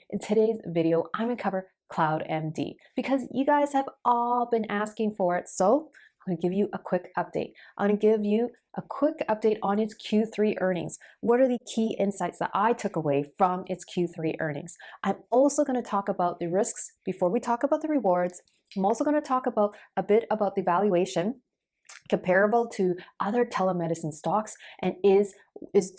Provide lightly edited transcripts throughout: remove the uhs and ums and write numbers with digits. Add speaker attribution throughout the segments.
Speaker 1: In today's video, I'm going to cover CloudMD because you guys have all been asking for it. So I'm going to give you a quick update. I'm going to give you a quick update on its Q3 earnings. What are the key insights that I took away from its Q3 earnings? I'm also going to talk about the risks before we talk about the rewards. I'm also going to talk about a bit about the valuation comparable to other telemedicine stocks, and is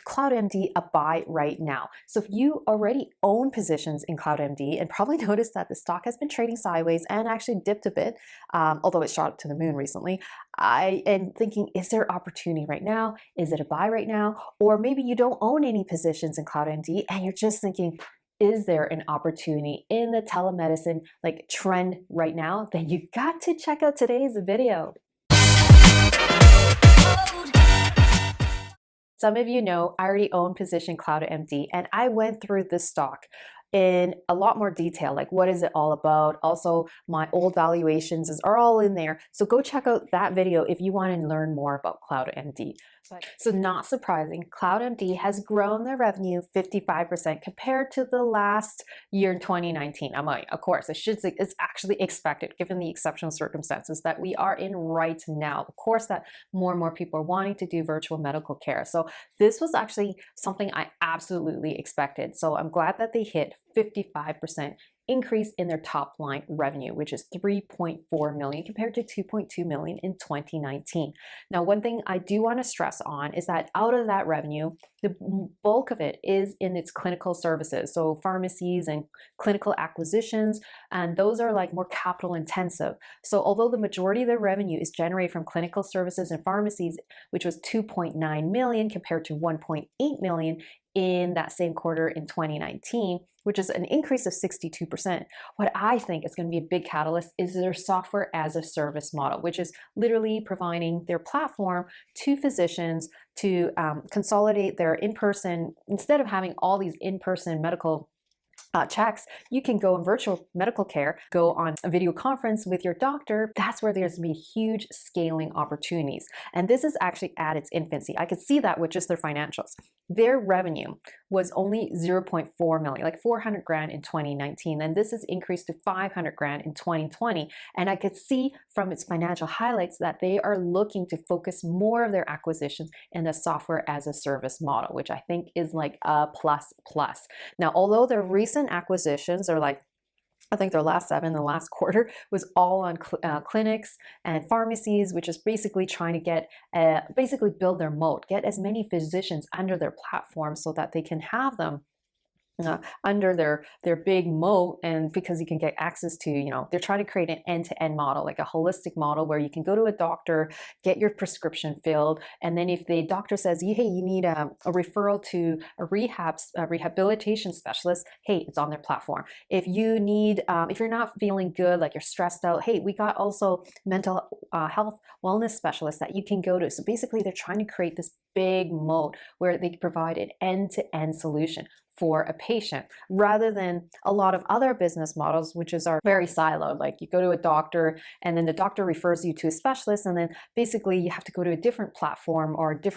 Speaker 1: CloudMD a buy right now? So if you already own positions in CloudMD and probably noticed that the stock has been trading sideways and actually dipped a bit, although it shot up to the moon recently, I am thinking, is there opportunity right now? Is it a buy right now? Or maybe you don't own any positions in CloudMD and you're just thinking, is there an opportunity in the telemedicine trend right now? Then you got to check out today's video. Some of you know I already own position CloudMD, and I went through this stock in a lot more detail, like what is it all about. Also, my old valuations are all in there. So go check out that video if you want to learn more about CloudMD. So not surprising, CloudMD has grown their revenue 55% compared to the last year in 2019. I'm like, of course, it's actually expected given the exceptional circumstances that we are in right now. Of course, that more and more people are wanting to do virtual medical care. So this was actually something I absolutely expected. So I'm glad that they hit 55% increase in their top line revenue, which is 3.4 million compared to 2.2 million in 2019. Now, one thing I do want to stress on is that out of that revenue, the bulk of it is in its clinical services. So pharmacies and clinical acquisitions, and those are like more capital intensive. So although the majority of their revenue is generated from clinical services and pharmacies, which was 2.9 million compared to 1.8 million in that same quarter in 2019, which is an increase of 62%. What I think is going to be a big catalyst is their software as a service model, which is literally providing their platform to physicians to consolidate their in-person, instead of having all these in-person medical checks, you can go in virtual medical care, go on a video conference with your doctor. That's where there's going to be huge scaling opportunities. And this is actually at its infancy. I could see that with just their financials. Their revenue was only 0.4 million, like 400 grand in 2019. And this has increased to 500 grand in 2020. And I could see from its financial highlights that they are looking to focus more of their acquisitions in the software as a service model, which I think is like a plus plus. Now, although their recent acquisitions are like, I think their last 7, the last quarter was all on clinics and pharmacies, which is basically trying to get, basically build their moat, get as many physicians under their platform so that they can have them under their big moat. And because you can get access to, they're trying to create an end-to-end model, like a holistic model where you can go to a doctor, get your prescription filled, and then if the doctor says, hey, you need a referral to a rehabilitation specialist, hey, it's on their platform. If you need, if you're not feeling good, like you're stressed out, hey, we got also mental health wellness specialists that you can go to. So basically they're trying to create this big moat where they provide an end-to-end solution for a patient, rather than a lot of other business models, which are very siloed. Like you go to a doctor and then the doctor refers you to a specialist, and then basically you have to go to a different platform or you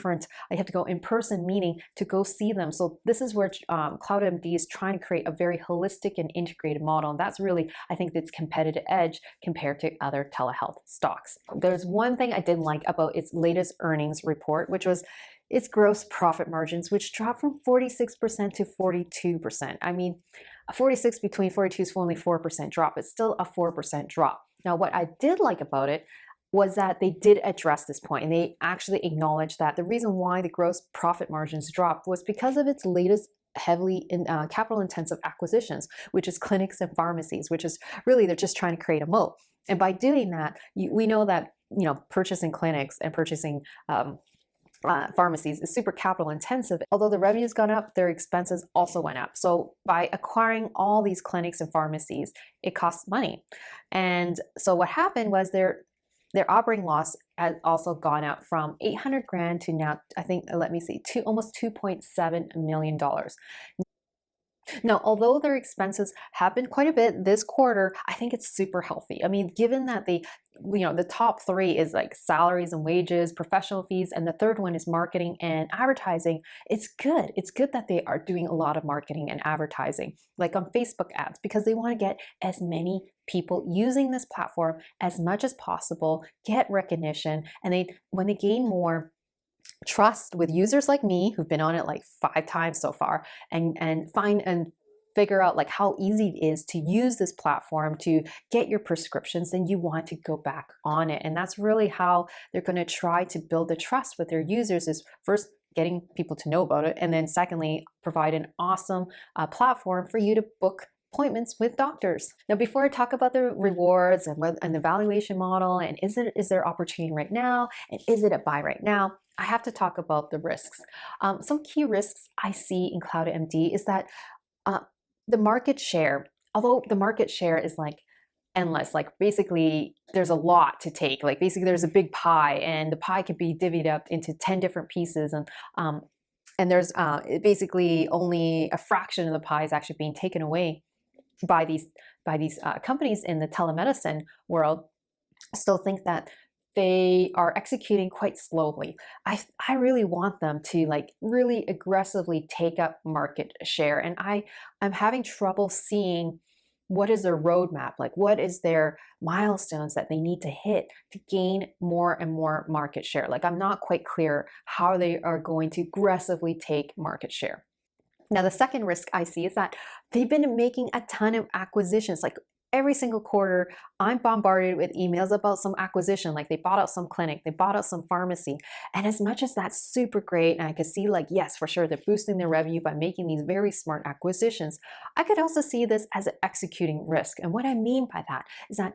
Speaker 1: have to go in person meeting to go see them. So this is where CloudMD is trying to create a very holistic and integrated model. And that's really, I think, its competitive edge compared to other telehealth stocks. There's one thing I didn't like about its latest earnings report, which was its gross profit margins, which dropped from 46% to 42%. I mean, a 46 between 42 is only 4% drop. It's still a 4% drop. Now, what I did like about it was that they did address this point, and they actually acknowledged that the reason why the gross profit margins dropped was because of its latest heavily capital intensive acquisitions, which is clinics and pharmacies, which is really, they're just trying to create a moat. And by doing that, we know that, purchasing clinics and purchasing pharmacies is super capital intensive. Although the revenue's gone up, their expenses also went up. So by acquiring all these clinics and pharmacies, it costs money. And so what happened was their operating loss has also gone up from 800 grand to now, I think, let me see, almost $2.7 million. Now, although their expenses have been quite a bit this quarter, I think it's super healthy. I mean, given that the top three is like salaries and wages, professional fees, and the third one is marketing and advertising. It's good. It's good that they are doing a lot of marketing and advertising, like on Facebook ads, because they want to get as many people using this platform as much as possible, get recognition, and when they gain more trust with users like me who've been on it like 5 times so far, and find and figure out like how easy it is to use this platform to get your prescriptions, then you want to go back on it. And that's really how they're going to try to build the trust with their users, is first getting people to know about it, and then secondly provide an awesome platform for you to book appointments with doctors. Now, before I talk about the rewards and the valuation model, and is there opportunity right now, and is it a buy right now, I have to talk about the risks. Some key risks I see in CloudMD is that the market share, although the market share is like endless, like basically there's a lot to take, like basically there's a big pie and the pie could be divvied up into 10 different pieces, and there's basically only a fraction of the pie is actually being taken away by these companies in the telemedicine world. I still think that they are executing quite slowly. I really want them to like really aggressively take up market share, and I'm having trouble seeing what is their roadmap, like what is their milestones that they need to hit to gain more and more market share. Like I'm not quite clear how they are going to aggressively take market share. Now, the second risk I see is that they've been making a ton of acquisitions. Like every single quarter, I'm bombarded with emails about some acquisition, like they bought out some clinic, they bought out some pharmacy. And as much as that's super great, and I could see like, yes, for sure, they're boosting their revenue by making these very smart acquisitions, I could also see this as an executing risk. And what I mean by that is that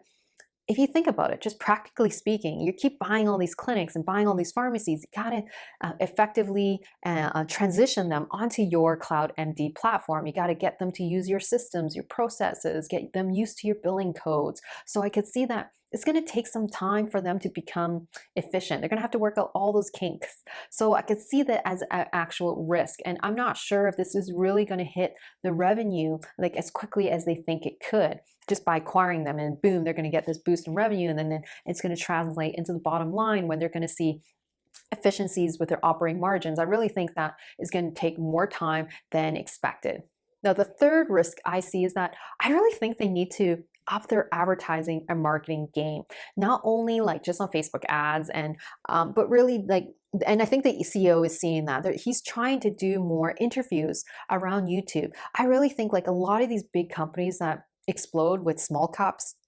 Speaker 1: if you think about it, just practically speaking, you keep buying all these clinics and buying all these pharmacies, you got to effectively transition them onto your CloudMD platform. You got to get them to use your systems, your processes, get them used to your billing codes. So I could see that it's going to take some time for them to become efficient. They're going to have to work out all those kinks. So I could see that as an actual risk. And I'm not sure if this is really going to hit the revenue like as quickly as they think it could, just by acquiring them, and boom, they're going to get this boost in revenue, and then it's going to translate into the bottom line when they're going to see efficiencies with their operating margins. I really think that is going to take more time than expected. Now, the third risk I see is that I really think they need to up their advertising and marketing game, not only like just on Facebook ads, and but really like, and I think the CEO is seeing that he's trying to do more interviews around YouTube. I really think like a lot of these big companies that explode with small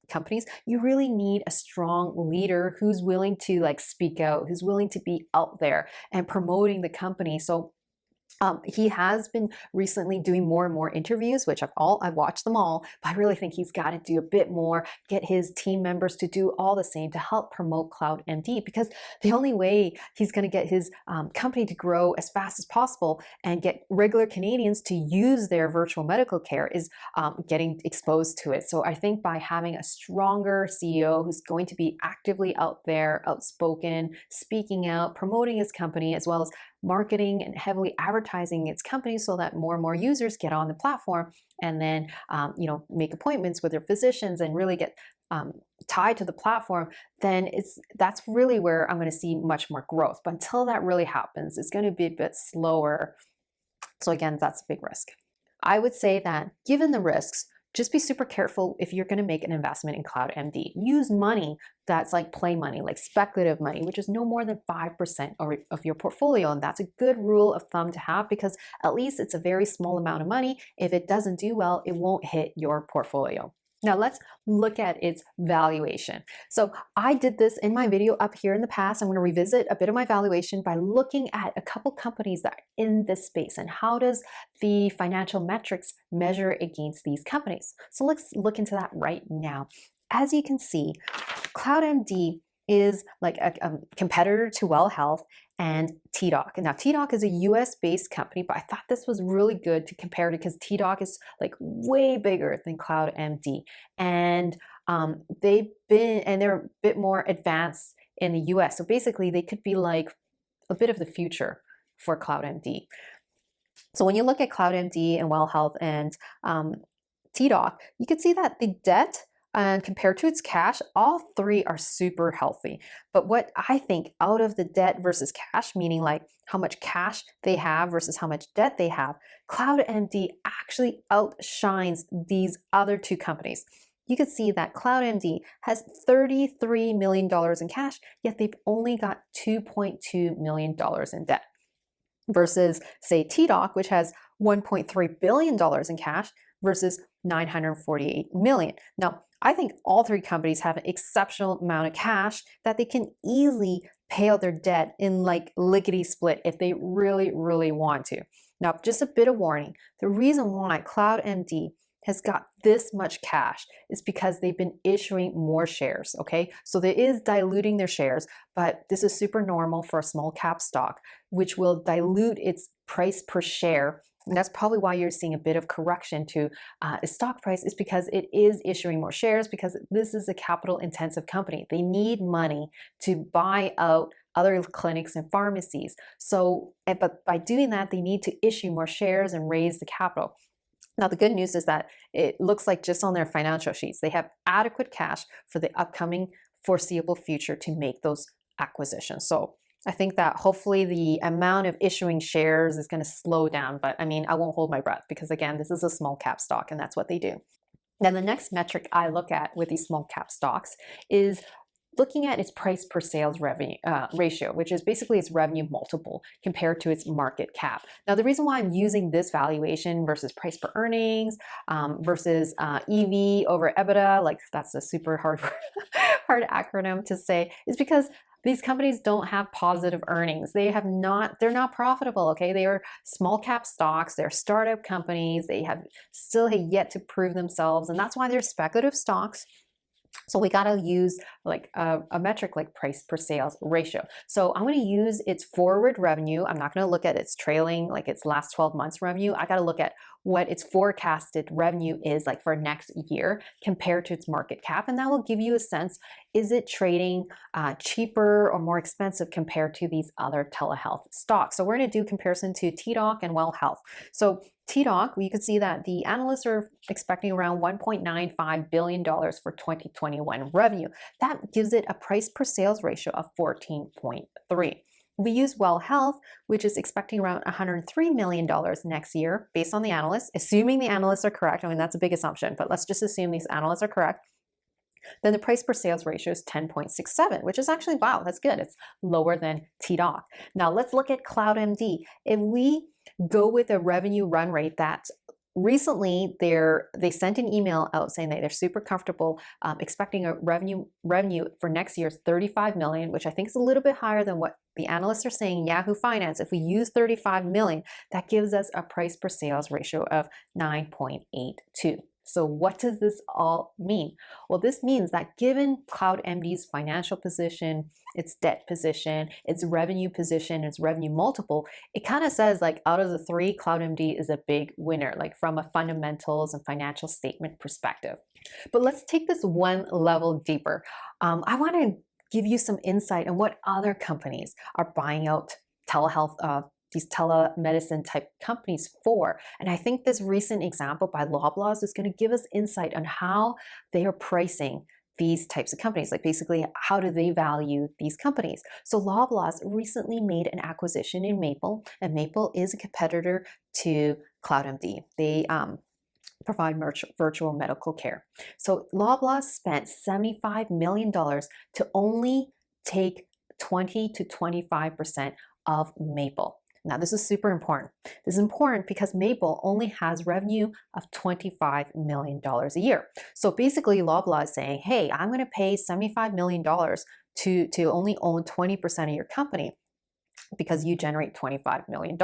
Speaker 1: companies, you really need a strong leader who's willing to like speak out, who's willing to be out there and promoting the company. So he has been recently doing more and more interviews, which I've watched them all, but I really think he's got to do a bit more, get his team members to do all the same to help promote CloudMD, because the only way he's going to get his company to grow as fast as possible and get regular Canadians to use their virtual medical care is getting exposed to it. So I think by having a stronger CEO who's going to be actively out there, outspoken, speaking out, promoting his company, as well as marketing and heavily advertising its company so that more and more users get on the platform, and then make appointments with their physicians and really get tied to the platform, then that's really where I'm going to see much more growth. But until that really happens, it's going to be a bit slower. So again, that's a big risk. I would say that given the risks, just be super careful if you're going to make an investment in CloudMD. Use money that's like play money, like speculative money, which is no more than 5% of your portfolio. And that's a good rule of thumb to have, because at least it's a very small amount of money. If it doesn't do well, it won't hit your portfolio. Now let's look at its valuation. So I did this in my video up here in the past. I'm going to revisit a bit of my valuation by looking at a couple companies that are in this space and how does the financial metrics measure against these companies. So let's look into that right now. As you can see, CloudMD is like a competitor to Well Health and TDOC. Now, TDOC is a US-based company, but I thought this was really good to compare to, because TDOC is like way bigger than CloudMD, and they're a bit more advanced in the US. So basically, they could be like a bit of the future for CloudMD. So when you look at CloudMD and Well Health and TDOC, you can see that the debt and compared to its cash, all three are super healthy. But what I think out of the debt versus cash, meaning like how much cash they have versus how much debt they have, CloudMD actually outshines these other two companies. You can see that CloudMD has $33 million in cash, yet they've only got $2.2 million in debt. Versus, say, TDOC, which has $1.3 billion in cash versus 948 million. Now, I think all three companies have an exceptional amount of cash that they can easily pay out their debt in like lickety split if they really, really want to. Now, just a bit of warning, the reason why CloudMD has got this much cash is because they've been issuing more shares, okay? So there is diluting their shares, but this is super normal for a small cap stock, which will dilute its price per share. And that's probably why you're seeing a bit of correction to its stock price, is because it is issuing more shares, because this is a capital intensive company. They need money to buy out other clinics and pharmacies. So, but by doing that, they need to issue more shares and raise the capital. Now, the good news is that it looks like just on their financial sheets, they have adequate cash for the upcoming foreseeable future to make those acquisitions. So I think that hopefully the amount of issuing shares is going to slow down, but I mean, I won't hold my breath because again, this is a small cap stock and that's what they do. Then the next metric I look at with these small cap stocks is looking at its price per sales revenue ratio, which is basically its revenue multiple compared to its market cap. Now, the reason why I'm using this valuation versus price per earnings versus EV over EBITDA, like that's a super hard acronym to say, is because these companies don't have positive earnings. They're not profitable, okay? They are small cap stocks, they're startup companies, they have still yet to prove themselves, and that's why they're speculative stocks. So we got to use like a metric like price per sales ratio. So I'm going to use its forward revenue. I'm not going to look at its trailing, like its last 12 months revenue. I got to look at what its forecasted revenue is like for next year compared to its market cap. And that will give you a sense, is it trading cheaper or more expensive compared to these other telehealth stocks? So we're going to do comparison to TDOC and Well Health. So TDOC, you can see that the analysts are expecting around $1.95 billion for 2021 revenue. That gives it a price per sales ratio of 14.3. We use Well Health, which is expecting around $103 million next year based on the analysts, assuming the analysts are correct. I mean, that's a big assumption, but let's just assume these analysts are correct. Then the price per sales ratio is 10.67, which is actually, wow, that's good. It's lower than TDOC. Now let's look at CloudMD. If we go with a revenue run rate that recently they sent an email out saying that they're super comfortable expecting a revenue for next year's 35 million, which I think is a little bit higher than what the analysts are saying. Yahoo Finance, if we use 35 million, that gives us a price per sales ratio of 9.82. So what does this all mean? Well, this means that given CloudMD's financial position, its debt position, its revenue position, its revenue multiple, it kind of says like out of the three, CloudMD is a big winner, like from a fundamentals and financial statement perspective. But let's take this one level deeper. I want to give you some insight on what other companies are buying out telehealth these telemedicine type companies for. And I think this recent example by Loblaws is going to give us insight on how they are pricing these types of companies, like basically how do they value these companies. So Loblaws recently made an acquisition in Maple, and Maple is a competitor to CloudMD. They provide virtual medical care. So Loblaws spent $75 million to only take 20 to 25% of Maple. Now, this is super important. This is important because Maple only has revenue of $25 million a year. So basically, Loblaw is saying, hey, I'm going to pay $75 million to only own 20% of your company because you generate $25 million.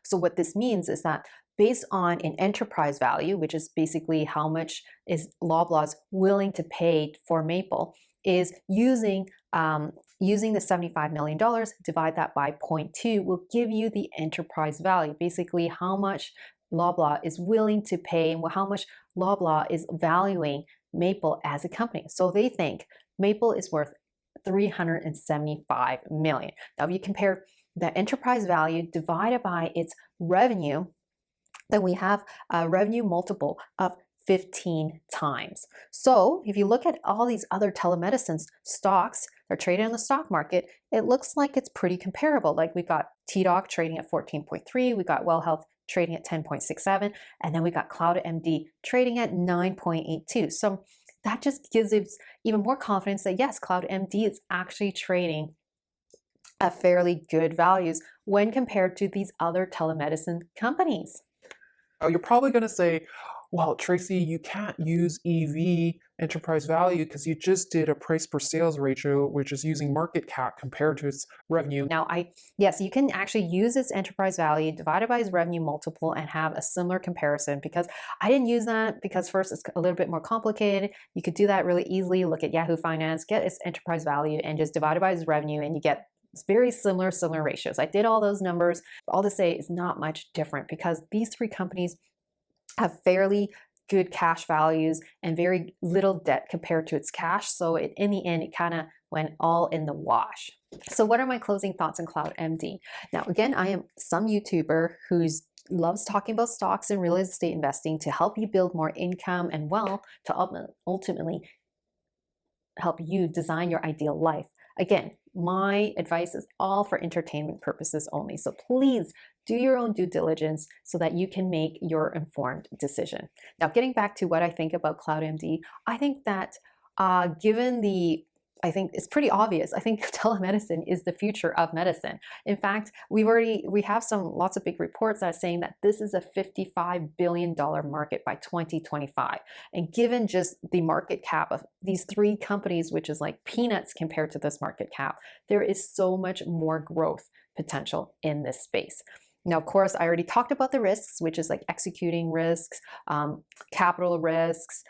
Speaker 1: So what this means is that based on an enterprise value, which is basically how much is Loblaw's willing to pay for Maple, is using the $75 million, divide that by 0.2 will give you the enterprise value, basically how much Loblaw is willing to pay and how much Loblaw is valuing Maple as a company. So they think Maple is worth $375 million. Now, if you compare the enterprise value divided by its revenue, then we have a revenue multiple of 15 times. So if you look at all these other telemedicine stocks that are traded in the stock market, it looks like it's pretty comparable. Like we've got TDOC trading at 14.3, we got Well Health trading at 10.67, and then we got CloudMD trading at 9.82. So that just gives us even more confidence that yes, CloudMD is actually trading at fairly good values when compared to these other telemedicine companies.
Speaker 2: Oh, you're probably going to say, well, Tracy, you can't use EV, enterprise value, because you just did a price per sales ratio, which is using market cap compared to its revenue.
Speaker 1: Now, yes, you can actually use its enterprise value divided by its revenue multiple and have a similar comparison, because I didn't use that because first it's a little bit more complicated. You could do that really easily. Look at Yahoo Finance, get its enterprise value and just divide it by its revenue, and you get very similar ratios. I did all those numbers. All to say is not much different because these three companies have fairly good cash values and very little debt compared to its cash. So in the end, it kind of went all in the wash. So what are my closing thoughts on CloudMD? Now, again, I am some YouTuber who's loves talking about stocks and real estate investing to help you build more income and wealth to ultimately help you design your ideal life. Again, my advice is all for entertainment purposes only. So please do your own due diligence so that you can make your informed decision. Now, getting back to what I think about CloudMD, I think that I think it's pretty obvious. I think telemedicine is the future of medicine. In fact, we have lots of big reports that are saying that this is a $55 billion market by 2025. And given just the market cap of these three companies, which is like peanuts compared to this market cap, there is so much more growth potential in this space. Now, of course, I already talked about the risks, which is like executing risks, capital risks,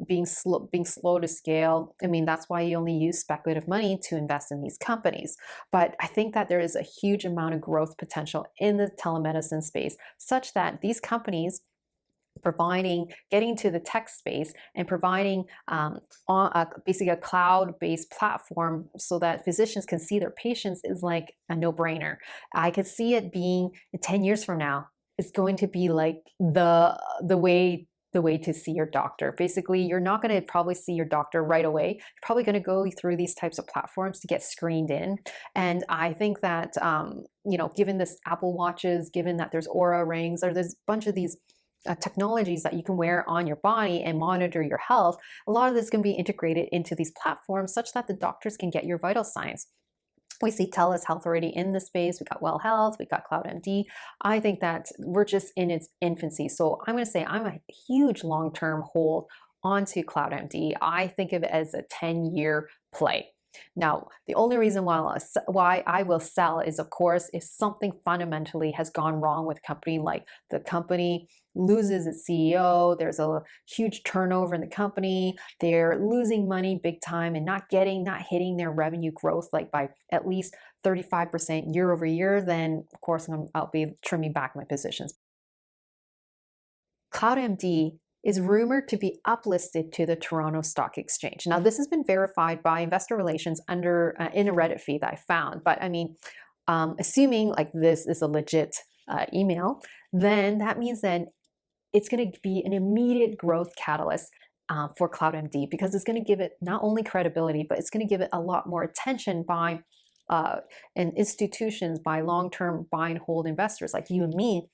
Speaker 1: being slow to scale. I mean, that's why you only use speculative money to invest in these companies. But I think that there is a huge amount of growth potential in the telemedicine space, such that these companies getting to the tech space and providing basically a cloud-based platform so that physicians can see their patients is like a no-brainer. I could see it being 10 years from now, it's going to be like the way to see your doctor. Basically, you're not going to probably see your doctor right away. You're probably going to go through these types of platforms to get screened in. And I think that, given this Apple Watches, given that there's Aura rings, or there's a bunch of these technologies that you can wear on your body and monitor your health, a lot of this can be integrated into these platforms such that the doctors can get your vital signs. We see TELUS Health already in the space. We got Well Health, we got CloudMD. I think that we're just in its infancy. So I'm going to say I'm a huge long-term hold onto CloudMD. I think of it as a 10-year play. Now, the only reason why I will sell is, of course, if something fundamentally has gone wrong with a company, like the company loses its CEO, there's a huge turnover in the company, they're losing money big time and not hitting their revenue growth like by at least 35% year over year, then of course I'll be trimming back my positions. CloudMD is rumored to be uplisted to the Toronto Stock Exchange. Now, this has been verified by investor relations in a Reddit feed that I found. But I mean, assuming like this is a legit email, then that means then it's going to be an immediate growth catalyst for CloudMD, because it's going to give it not only credibility, but it's going to give it a lot more attention by and institutions, by long-term buy and hold investors like you and me,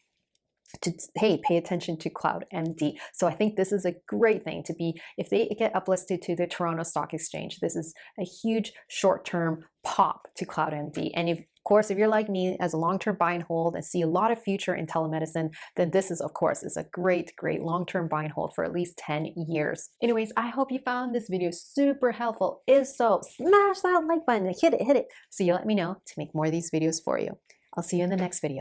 Speaker 1: to, hey, pay attention to CloudMD. So I think this is a great thing to be, if they get uplisted to the Toronto Stock Exchange, this is a huge short-term pop to CloudMD. And of course, if you're like me as a long-term buy and hold and see a lot of future in telemedicine, then this is, of course, is a great long-term buy and hold for at least 10 years. Anyways, I hope you found this video super helpful. If so, smash that like button, hit it. So you let me know to make more of these videos for you. I'll see you in the next video.